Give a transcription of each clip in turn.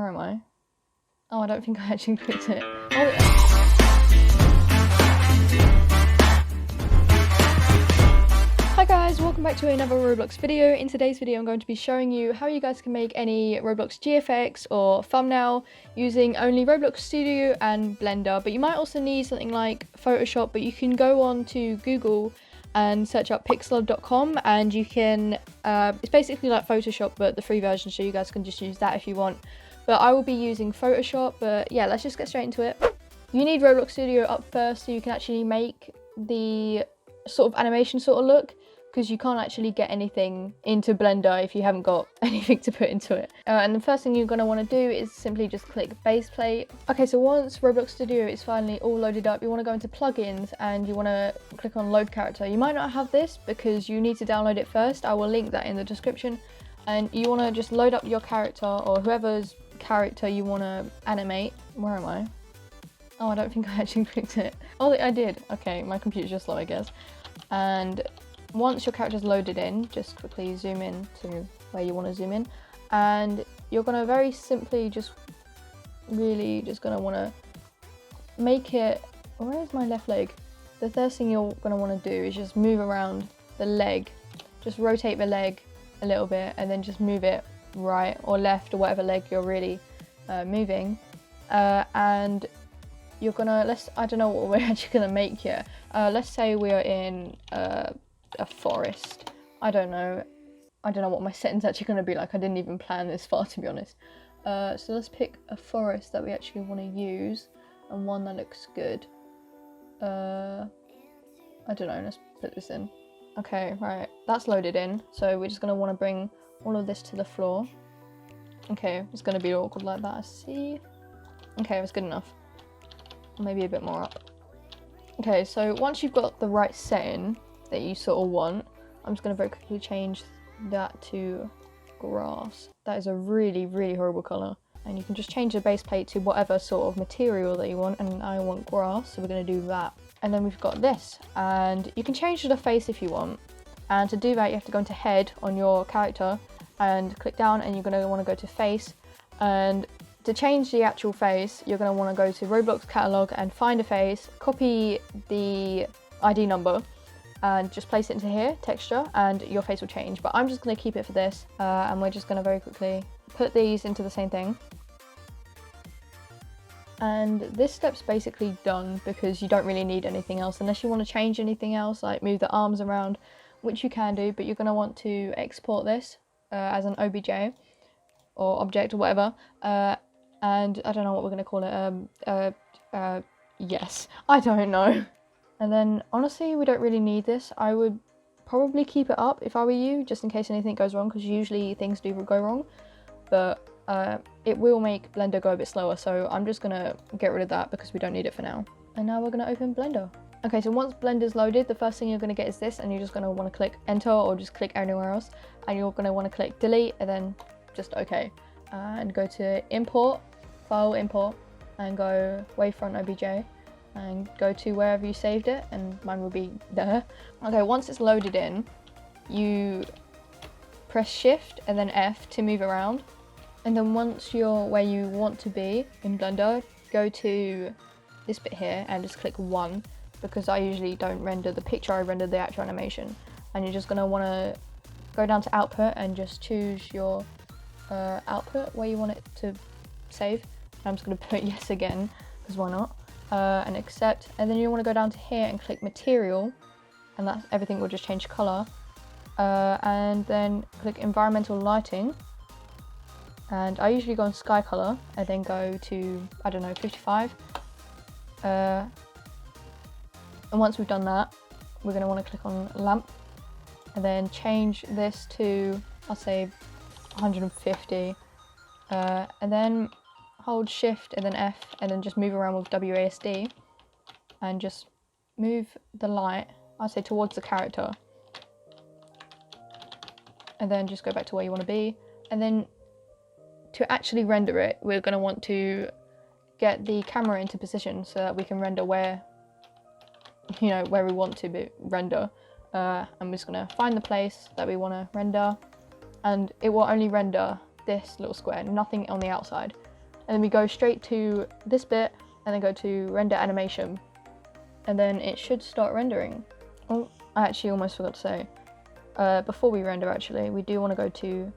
Where am I? Oh, I don't think I actually clicked it. Hi guys, welcome back to another Roblox video. In today's video I'm going to be showing you how you guys can make any Roblox GFX or thumbnail using only Roblox Studio and Blender, but you might also need something like Photoshop, but you can go on to Google and search up pixlr.com and you can, it's basically like Photoshop but the free version, so you guys can just use that if you want. But I will be using Photoshop, but yeah, let's just get straight into it. You need Roblox Studio up first so you can actually make the sort of animation sort of look, because you can't actually get anything into Blender if you haven't got anything to put into it. And the first thing you're going to want to do is simply just click base plate. Okay, so once Roblox Studio is finally all loaded up, you want to go into plugins and you want to click on load character. You might not have this because you need to download it first. I will link that in the description. And you want to just load up your character or whoever's character you want to animate. Where am I? Oh, I don't think I actually clicked it. Oh, I did. Okay, my computer's just slow, I guess. And once your character's loaded in, just quickly zoom in to where you want to zoom in, and you're going to very simply just want to make it, where is my left leg? The first thing you're going to want to do is just move around the leg, just rotate the leg a little bit and then just move it right or left or whatever leg you're really moving, and you're gonna, I don't know what we're actually gonna make here. Let's say we are in a forest. I don't know what my setting's actually going to be like. I didn't even plan this far, to be honest. So let's pick a forest that we actually want to use and one that looks good. I don't know, let's put this in. Okay, right, that's loaded in, so we're just going to want to bring all of this to the floor. Okay, it's going to be awkward like that, I see. Okay, that's good enough. Maybe a bit more up. Okay, so once you've got the right setting that you sort of want, I'm just going to very quickly change that to grass. That is a really, really horrible colour. And you can just change the base plate to whatever sort of material that you want, and I want grass, so we're going to do that. And then we've got this, and you can change the face if you want. And to do that, you have to go into head on your character and click down, and you're going to want to go to face. And to change the actual face, you're going to want to go to Roblox catalog and find a face, copy the ID number, and just place it into here, texture, and your face will change. But I'm just going to keep it for this, and we're just going to very quickly put these into the same thing. And this step's basically done because you don't really need anything else unless you want to change anything else, like move the arms around, which you can do, but you're going to want to export this as an OBJ or object or whatever, and I don't know what we're going to call it, yes, I don't know. And then honestly, we don't really need this. I would probably keep it up if I were you, just in case anything goes wrong, because usually things do go wrong, but it will make Blender go a bit slower, so I'm just gonna get rid of that because we don't need it for now. And now we're gonna open Blender. Okay, so once Blender's loaded, the first thing you're gonna get is this, and you're just gonna want to click enter or just click anywhere else, and you're gonna want to click delete and then just okay, and go to import, file import, and go wavefront OBJ, and go to wherever you saved it, and mine will be there. Okay, once it's loaded in, you press shift and then F to move around, and then once you're where you want to be in Blender, go to this bit here and just click 1, because I usually don't render the picture, I render the actual animation. And you're just going to want to go down to output and just choose your output where you want it to save. I'm just going to put yes again, because why not? And accept, and then you want to go down to here and click material, and that everything will just change color, and then click environmental lighting, and I usually go on sky color and then go to, I don't know, 55, and once we've done that, we're going to want to click on lamp and then change this to, I'll say 150, and then hold shift and then F and then just move around with WASD and just move the light, I'd say towards the character, and then just go back to where you want to be. And then to actually render it, we're going to want to get the camera into position so that we can render where we want to render. And we're just going to find the place that we want to render, and it will only render this little square, nothing on the outside. and then we go straight to this bit and then go to render animation, and then it should start rendering. Oh, I actually almost forgot to say, before we render actually, we do want to go to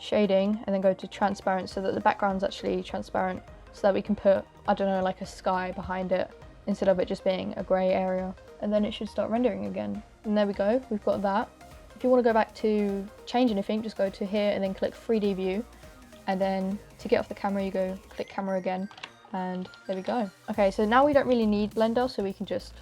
shading and then go to transparent so that the background's actually transparent, so that we can put, I don't know, like a sky behind it instead of it just being a grey area, and then it should start rendering again. And there we go, we've got that. If you want to go back to change anything, just go to here and then click 3D view, and then to get off the camera you go click camera again, and there we go. Okay, so now we don't really need Blender, so we can just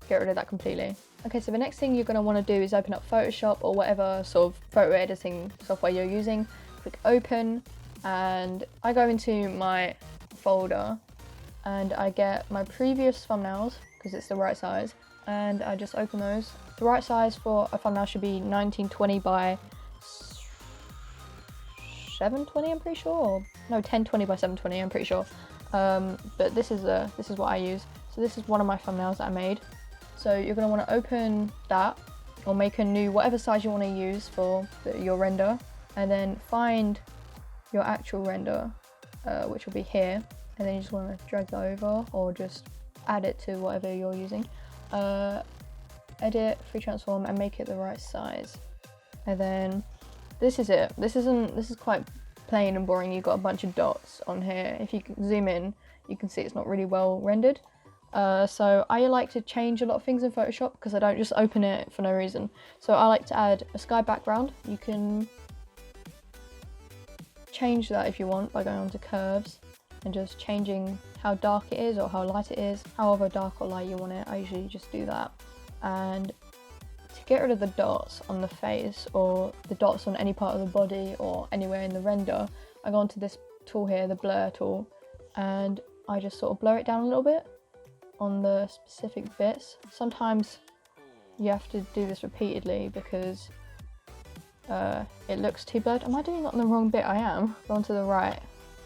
get rid of that completely. Okay, so the next thing you're going to want to do is open up Photoshop or whatever sort of photo editing software you're using. Click open, and I go into my folder and I get my previous thumbnails because it's the right size, and I just open those. The right size for a thumbnail should be 1920 by 720, I'm pretty sure, or no, 1020 by 720, I'm pretty sure. But this is what I use. So this is one of my thumbnails that I made. So you're going to want to open that or make a new whatever size you want to use for your render, and then find your actual render, which will be here, and then you just want to drag that over or just add it to whatever you're using. Edit, free transform, and make it the right size. And then this is it. This is quite plain and boring. You've got a bunch of dots on here. If you can zoom in, you can see it's not really well rendered. So I like to change a lot of things in Photoshop because I don't just open it for no reason. So I like to add a sky background. You can change that if you want by going on to curves and just changing how dark it is or how light it is, however dark or light you want it. I usually just do that. And to get rid of the dots on the face or the dots on any part of the body or anywhere in the render, I go onto this tool here, the blur tool, and I just sort of blur it down a little bit on the specific bits. Sometimes you have to do this repeatedly because it looks too blurred. Am I doing it on the wrong bit? I am. Go onto the right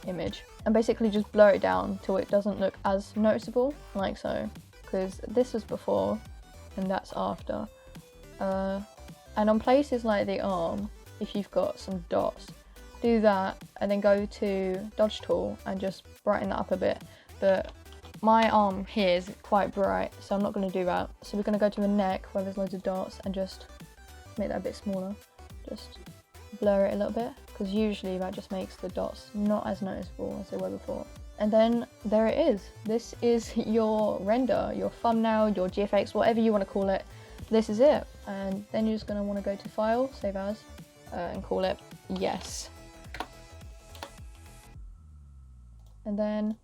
image and basically just blur it down till it doesn't look as noticeable, like so, because this was before and that's after. And on places like the arm, if you've got some dots, do that and then go to dodge tool and just brighten that up a bit. But my arm here is quite bright, so I'm not going to do that. So we're going to go to the neck where there's loads of dots and just make that a bit smaller. Just blur it a little bit, because usually that just makes the dots not as noticeable as they were before. And then there it is. This is your render, your thumbnail, your GFX, whatever you want to call it. This is it. And then you're just going to want to go to File, Save As, and call it Yes. And then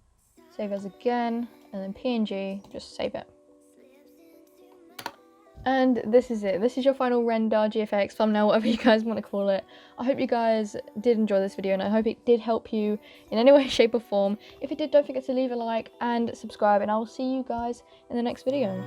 Save As again, and then PNG, just save it. And this is it. This is your final render, GFX, thumbnail, whatever you guys want to call it. I hope you guys did enjoy this video, and I hope it did help you in any way, shape or form. If it did, don't forget to leave a like and subscribe, and I will see you guys in the next video.